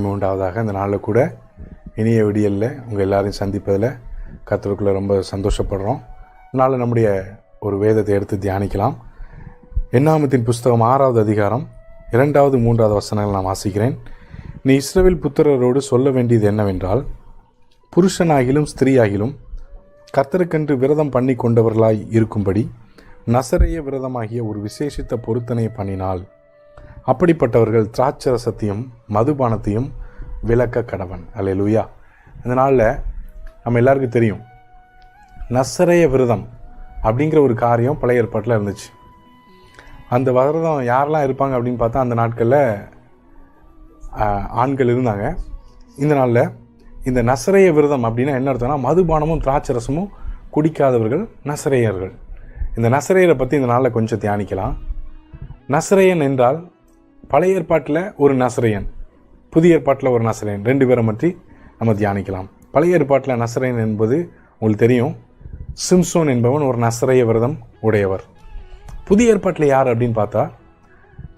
மகிமை உண்டாவதாக. இந்த நாளில் கூட இனிய விடியலில் உங்கள் எல்லாரையும் சந்திப்பதில் கர்த்தருக்குள்ளே ரொம்ப சந்தோஷப்படுறோம். இதனால் நம்முடைய ஒரு வேதத்தை எடுத்து தியானிக்கலாம். என்னாகமத்தின் புஸ்தகம் 6வது அதிகாரம் 2வது 3வது வசனங்கள் நான் வாசிக்கிறேன். நீ இஸ்ரவேல் புத்திரரோடு சொல்ல வேண்டியது என்னவென்றால், புருஷனாகிலும் ஸ்திரீயாகிலும் கர்த்தருக்கென்று விரதம் பண்ணி கொண்டவர்களாய் இருக்கும்படி நசரேய விரதமாகிய ஒரு விசேஷித்த பொருத்தனை பண்ணினால் அப்படிப்பட்டவர்கள் திராட்சரசத்தையும் மதுபானத்தையும் விலக்க கடவன். அல்லேலூயா. இந்த நாளில் நம்ம எல்லாருக்கும் தெரியும், நசரேய விரதம் அப்படிங்கிற ஒரு காரியம் பழைய ஏற்பாட்டில் இருந்துச்சு. அந்த விரதம் யாரெல்லாம் இருப்பாங்க அப்படின்னு பார்த்தா, அந்த நாட்களில் ஆண்கள் இருந்தாங்க. இந்த நாளில் இந்த நசரேய விரதம் அப்படின்னா என்ன அர்த்தம்னா, மதுபானமும் திராட்சரசமும் குடிக்காதவர்கள் நசரேயர்கள். இந்த நசரேயரை பற்றி இந்த நாளில் கொஞ்சம் தியானிக்கலாம். நசரேயன் என்றால் பழைய ஏற்பாட்டில் ஒரு நசரேயன், புதிய ஏற்பாட்டில் ஒரு நசரேயன், 2 பேரை பற்றி நம்ம தியானிக்கலாம். பழைய ஏற்பாட்டில் நசரேயன் என்பது உங்களுக்கு தெரியும், சிம்சோன் என்பவன் ஒரு நசரேய விரதம் உடையவர். புதிய ஏற்பாட்டில் யார் அப்படின்னு பார்த்தா,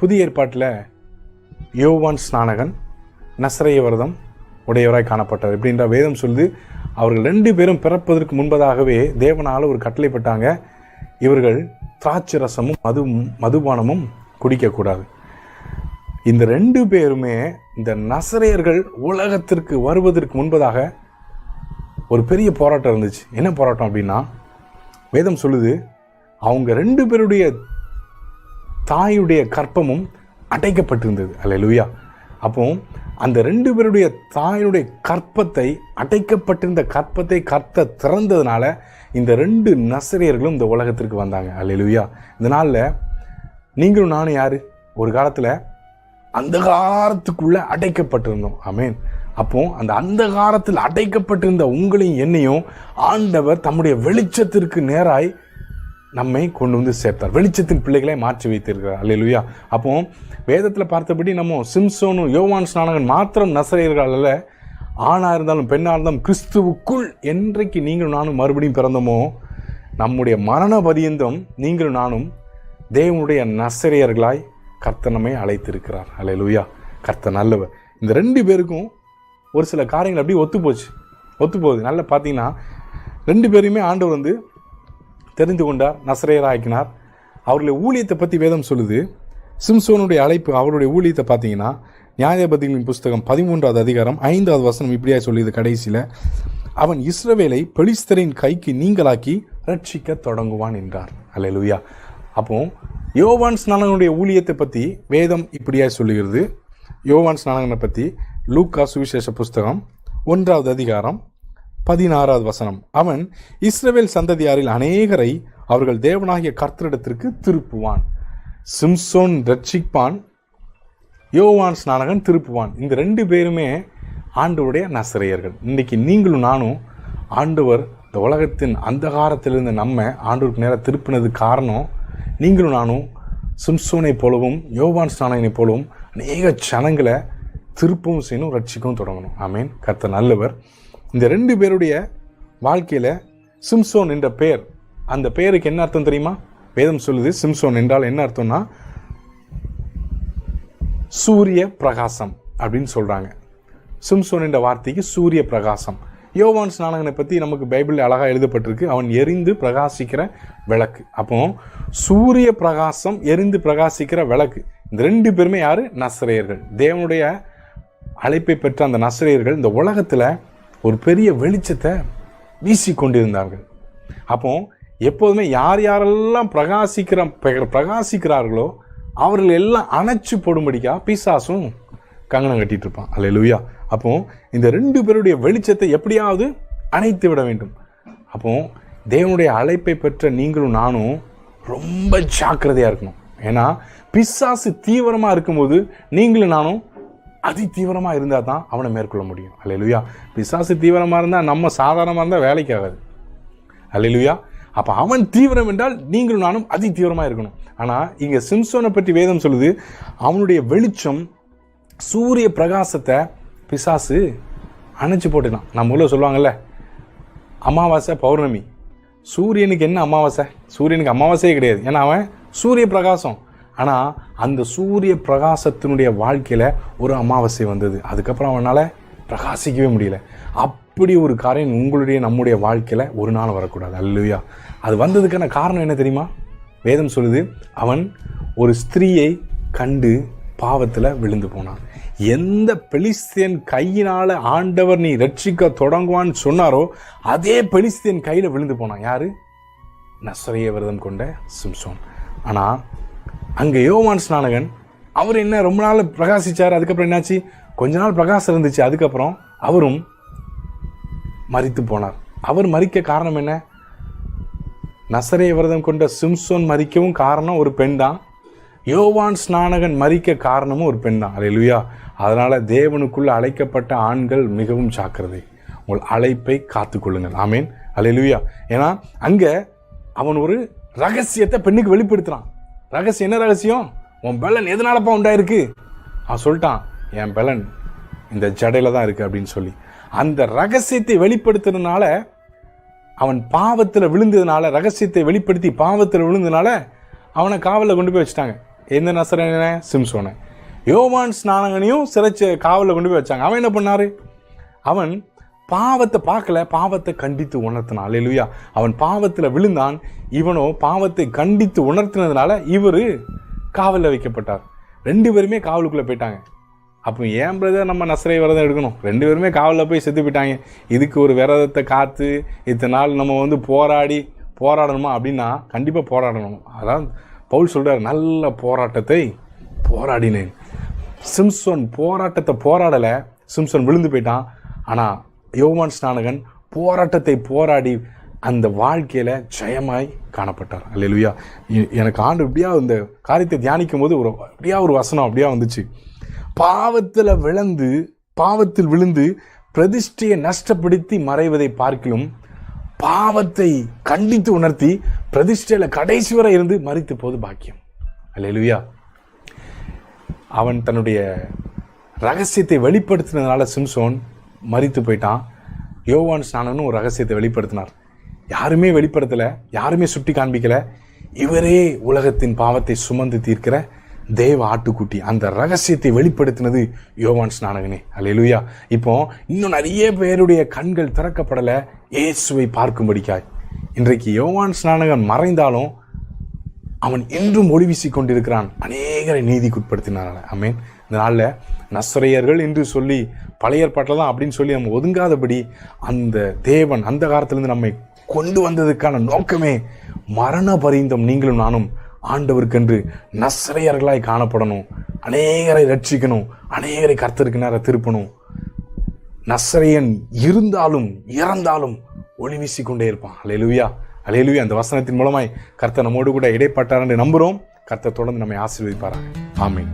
புதிய ஏற்பாட்டில் யோவான் ஸ்நானகன் நசரேய விரதம் உடையவராய் காணப்பட்டார். எப்படின்ற வேதம் சொல்லுது, அவர்கள் 2 பேரும் பிறப்பதற்கு முன்பதாகவே தேவனால் ஒரு கட்டளைப்பட்டாங்க, இவர்கள் திராட்சரசமும் மதுபானமும் குடிக்கக்கூடாது. இந்த 2 பேருமே இந்த நசரேயர்கள் உலகத்திற்கு வருவதற்கு முன்பதாக ஒரு பெரிய போராட்டம் இருந்துச்சு. என்ன போராட்டம் அப்படின்னா, வேதம் சொல்லுது, அவங்க 2 பேருடைய தாயுடைய கற்பமும் அடைக்கப்பட்டிருந்தது. அல்லேலூயா. அப்போ அந்த 2 பேருடைய தாயுடைய கற்பத்தை, அடைக்கப்பட்டிருந்த கற்பத்தை கர்த்தர் திறந்ததுனால இந்த 2 நசரேயர்களும் இந்த உலகத்திற்கு வந்தாங்க. அல்லேலூயா. இந்த நாளில் நீங்களும் நானும் யார்? ஒரு காலத்தில் அந்தகாரத்துக்குள்ளே அடைக்கப்பட்டிருந்தோம். ஆமேன். அப்போ அந்த அந்தகாரத்தில் அடைக்கப்பட்டிருந்த உங்களையும் என்னையும் ஆண்டவர் தம்முடைய வெளிச்சத்திற்கு நேராய் நம்மை கொண்டு வந்து சேர்த்தார். வெளிச்சத்தின் பிள்ளைகளை மாற்றி வைத்திருக்கிறார். அல்லேலூயா. அப்போ வேதத்தில் பார்த்தபடி நம்ம சிம்சோனும் யோவான் ஸ்நானகன் மாத்திரம் நசரேயர்கள் அல்ல, ஆணாக இருந்தாலும் பெண்ணாக இருந்தாலும் கிறிஸ்துவுக்குள் என்றைக்கு நீங்களும் நானும் மறுபடியும் பிறந்தோமோ, நம்முடைய மரண பரியந்தம் நீங்களும் நானும் தேவனுடைய நசரேயர்களாய் கர்த்தர் நம்மை அழைத்திருக்கிறார். அல்லேலூயா. கர்த்தர் நல்லவர். இந்த 2 பேருக்கும் ஒரு சில காரியங்கள் அப்படியே ஒத்துப்போகுது. நல்லா பார்த்தீங்கன்னா 2 பேரையுமே ஆண்டவர் வந்து தெரிந்து கொண்டார், நசரேயராக்கினார். அவருடைய ஊழியத்தை பற்றி வேதம் சொல்லுது. சிம்சோனுடைய அழைப்பு, அவருடைய ஊழியத்தை பார்த்தீங்கன்னா நியாயாதிபதிகளின் புஸ்தகம் 13வது அதிகாரம் 5வது வசனம் இப்படியா சொல்லியது கடைசியில், அவன் இஸ்ரவேலை பெலிஸ்தரின் கைக்கு நீங்களாக்கி ரட்சிக்க தொடங்குவான் என்றார். அல்லேலூயா. அப்போ யோவான் ஸ்நானகனுடைய ஊழியத்தை பற்றி வேதம் இப்படியா சொல்லுகிறது. யோவான் ஸ்நானகனை பற்றி லூக்கா சுவிசேஷ புஸ்தகம் 1வது அதிகாரம் 16வது வசனம், அவன் இஸ்ரவேல் சந்ததியாரில் அநேகரை அவர்கள் தேவனாகிய கர்த்தரிடத்திற்கு திருப்புவான். சிம்சோன் ரட்சிப்பான், யோவான் ஸ்நானகன் திருப்புவான். இந்த 2 பேருமே ஆண்டவருடைய நசரேயர்கள். இன்றைக்கி நீங்களும் நானும் ஆண்டவர் இந்த உலகத்தின் அந்தகாரத்திலிருந்து நம்ம ஆண்டவருக்கு நேராக திருப்பினது காரணம், நீங்களும் நானும் சிம்சோனை போலவும் யோவான் ஸ்நானகனை போலவும் அநேக ஜனங்களை திருப்பவும் செய்யணும், ரட்சிக்கவும் தொடங்கணும். ஆமேன். கர்த்தர் நல்லவர். இந்த 2 பேருடைய வாழ்க்கையில் சிம்சோன் என்ற பெயர், அந்த பெயருக்கு என்ன அர்த்தம் தெரியுமா? வேதம் சொல்லுது, சிம்சோன் என்றால் என்ன அர்த்தம்னா சூரிய பிரகாசம் அப்படின்னு சொல்கிறாங்க. சிம்சோன் என்ற வார்த்தைக்கு சூரிய பிரகாசம். யோவான் ஸ்நானகனை பற்றி நமக்கு பைபிளில் அழகாக எழுதப்பட்டிருக்கு, அவன் எரிந்து பிரகாசிக்கிற விளக்கு. அப்போ சூரிய பிரகாசம், எரிந்து பிரகாசிக்கிற விளக்கு. இந்த 2 பேருமே யார்? நசரேயர்கள். தேவனுடைய அழைப்பை பெற்ற அந்த நசரேயர்கள் இந்த உலகத்தில் ஒரு பெரிய வெளிச்சத்தை வீசி கொண்டிருந்தார்கள். அப்போ எப்போதுமே யார் யாரெல்லாம் பிரகாசிக்கிறார்களோ அவர்கள் எல்லாம் அணைச்சு போடும்படிக்கா பிசாசும் கங்கணம் கட்டிட்டு இருப்பான். அல்லேலூயா. அப்போ இந்த 2 பேருடைய வெளிச்சத்தை எப்படியாவது அணைத்து விட வேண்டும். அப்போ தேவனுடைய அழைப்பை பெற்ற நீங்களும் நானும் ரொம்ப ஜாக்கிரதையாக இருக்கணும். ஏன்னா பிசாசு தீவிரமாக இருக்கும்போது நீங்களும் நானும் அதி தீவிரமாக இருந்தால் தான் அவனை மேற்கொள்ள முடியும். அல்லேலூயா. பிசாசு தீவிரமாக இருந்தால் நம்ம சாதாரணமாக இருந்தால் வேலைக்கு ஆகாது. அல்லேலூயா. அப்போ அவன் தீவிரம் என்றால் நீங்களும் நானும் அதி தீவிரமாக இருக்கணும். ஆனால் இங்கே சிம்சோனை பற்றி வேதம் சொல்லுது, அவனுடைய வெளிச்சம், சூரிய பிரகாசத்தை பிசாசு அணைச்சி போட்டுனான். நம்ம ஊரில் சொல்லுவாங்கள்ல, அமாவாசை பௌர்ணமி. சூரியனுக்கு என்ன அமாவாசை? சூரியனுக்கு அமாவாசையே கிடையாது. ஏன்னா அவன் சூரிய பிரகாசம். ஆனால் அந்த சூரிய பிரகாசத்தினுடைய வாழ்க்கையில் ஒரு அமாவாசை வந்தது. அதுக்கப்புறம் அவனால் பிரகாசிக்கவே முடியல. அப்படி ஒரு காரியம் உங்களுடைய நம்முடைய வாழ்க்கையில் ஒரு நாள் வரக்கூடாது. அல்லேலூயா. அது வந்ததுக்கான காரணம் என்ன தெரியுமா? வேதம் சொல்லுது, அவன் ஒரு ஸ்திரீயை கண்டு பாவத்தில் விழுந்து போனான். எந்த பெலிஸ்தியன் கையினால் ஆண்டவர் நீ ரட்சிக்க தொடங்குவான்னு சொன்னாரோ அதே பெலிஸ்தியன் கையில் விழுந்து போனான். யாரு? நசரேய விரதம் கொண்ட சிம்சோன். ஆனால் அங்கே யோவான் ஸ்நானகன் அவர் என்ன ரொம்ப நாள் பிரகாசிச்சார். அதுக்கப்புறம் என்னாச்சு? கொஞ்ச நாள் பிரகாசம் இருந்துச்சு. அதுக்கப்புறம் அவரும் மரித்து போனார். அவர் மரிக்க காரணம் என்ன? நசரேய விரதம் கொண்ட சிம்சோன் மரிக்கவும் காரணம் ஒரு பெண் தான். யோவான் ஸ்நானகன் மரிக்க காரணமும் ஒரு பெண் தான். அல்லேலூயா. அதனால் தேவனுக்குள்ள அழைக்கப்பட்ட ஆண்கள் மிகவும் ஜாக்கிரதை. உங்கள் அழைப்பை காத்துக்கொள்ளுங்கள். ஆமேன். அல்லேலூயா. ஏன்னா அங்கே அவன் ஒரு ரகசியத்தை பெண்ணுக்கு வெளிப்படுத்துறான். ரகசியம் என்ன ரகசியம்? உன் பெலன் எதனாலப்பா உண்டாயிருக்கு? அவன் சொல்லிட்டான், என் பெலன் இந்த ஜடையில தான் இருக்கு அப்படின்னு சொல்லி. அந்த ரகசியத்தை வெளிப்படுத்துறதுனால, அவன் பாவத்தில் விழுந்ததுனால, ரகசியத்தை வெளிப்படுத்தி பாவத்தில் விழுந்ததுனால அவனை காவலில் கொண்டு போய் வச்சுட்டாங்க. எந்த நசரேயன? சிம்சோனை. யோவான் ஸ்நானகனையும் சிறைச்சு காவலில் கொண்டு போய் வச்சாங்க. அவன் என்ன பண்ணாரு? அவன் பாவத்தை பார்க்கல, பாவத்தை கண்டித்து உணர்த்தினான். அல்லேலூயா. அவன் பாவத்தில் விழுந்தான். இவனோ பாவத்தை கண்டித்து உணர்த்தினதுனால இவர் காவலில் வைக்கப்பட்டார். 2 பேருமே காவலுக்குள்ளே போயிட்டாங்க. அப்போ ஏன் பிரதர் நம்ம நசரேய விரதம் எடுக்கணும்? 2 பேருமே காவலில் போய் செத்து போயிட்டாங்க. இதுக்கு ஒரு விரதத்தை காத்து இத்தனை நாள் நம்ம போராடணுமா அப்படின்னா கண்டிப்பாக போராடணும். அதான் பவுல் சொல்றார், நல்ல போராட்டத்தை போராடினேன். சிம்சோன் போராட்டத்தை போராடலை, சிம்சோன் விழுந்து போயிட்டான். ஆனால் யோவான் ஸ்நானகன் போராட்டத்தை போராடி அந்த வாழ்க்கையில் ஜெயமாய் காணப்பட்டார். அல்லேலூயா. எனக்கு ஆண்டு இப்படியா இந்த காரியத்தை தியானிக்கும் போது ஒரு வசனம் அப்படியா வந்துச்சு. பாவத்தில் விழுந்து பிரதிஷ்டையை நஷ்டப்படுத்தி மறைவதை பார்க்கிலும் பாவத்தை கண்டித்து உணர்த்தி பிரதிஷ்டையில் கடைசி வரை இருந்து மரித்த போது பாக்கியம். அல்லேலூயா. அவன் தன்னுடைய ரகசியத்தை வெளிப்படுத்தினதுனால சிம்சோன் மரித்து போயிட்டான். யோவான் ஸ்நானகனும் ஒரு ரகசியத்தை வெளிப்படுத்தினார். யாருமே வெளிப்படுத்தலை, யாருமே சுட்டி காண்பிக்கலை. இவரே உலகத்தின் பாவத்தை சுமந்து தீர்க்கிற தேவ ஆட்டுக்குட்டி. அந்த ரகசியத்தை வெளிப்படுத்தினது யோவான் ஸ்நானகனே. அல்லேலூயா. இப்போ இன்னும் நிறைய பேருடைய கண்கள் திறக்கப்படலை இயேசுவை பார்க்கும்படிக்காய். இன்றைக்கு யோவான் ஸ்நானகன் மறைந்தாலும் அவன் இன்றும் ஒளி வீசி கொண்டிருக்கிறான், அநேகரை நீதிக்குட்படுத்தினால. ஆமேன். இந்த நாளில் நசரேயர்கள் என்று சொல்லி பழைய ஏற்பாட்டில் தான் அப்படின்னு சொல்லி நம்ம ஒதுங்காதபடி அந்த தேவன் அந்த காலத்திலிருந்து நம்மை கொண்டு வந்ததுக்கான நோக்கமே மரண பரியந்தம் நீங்களும் நானும் ஆண்டவருக்கென்று நசரேயர்களாய் காணப்படணும், அநேகரை ரட்சிக்கணும், அநேகரை கர்த்தருக்கு நேரம் திருப்பணும். நசரேயன் இருந்தாலும் இறந்தாலும் ஒளி வீசிக்கொண்டே இருப்பான். அல்லேலூயா. அல்லேலூயா. அந்த வசனத்தின் மூலமாய் கர்த்தர் நம்மோடு கூட இடைப்பட்டார் என்று நம்புகிறோம். கர்த்தர் தொடர்ந்து நம்மை ஆசீர்வதிப்பாராக. ஆமென்.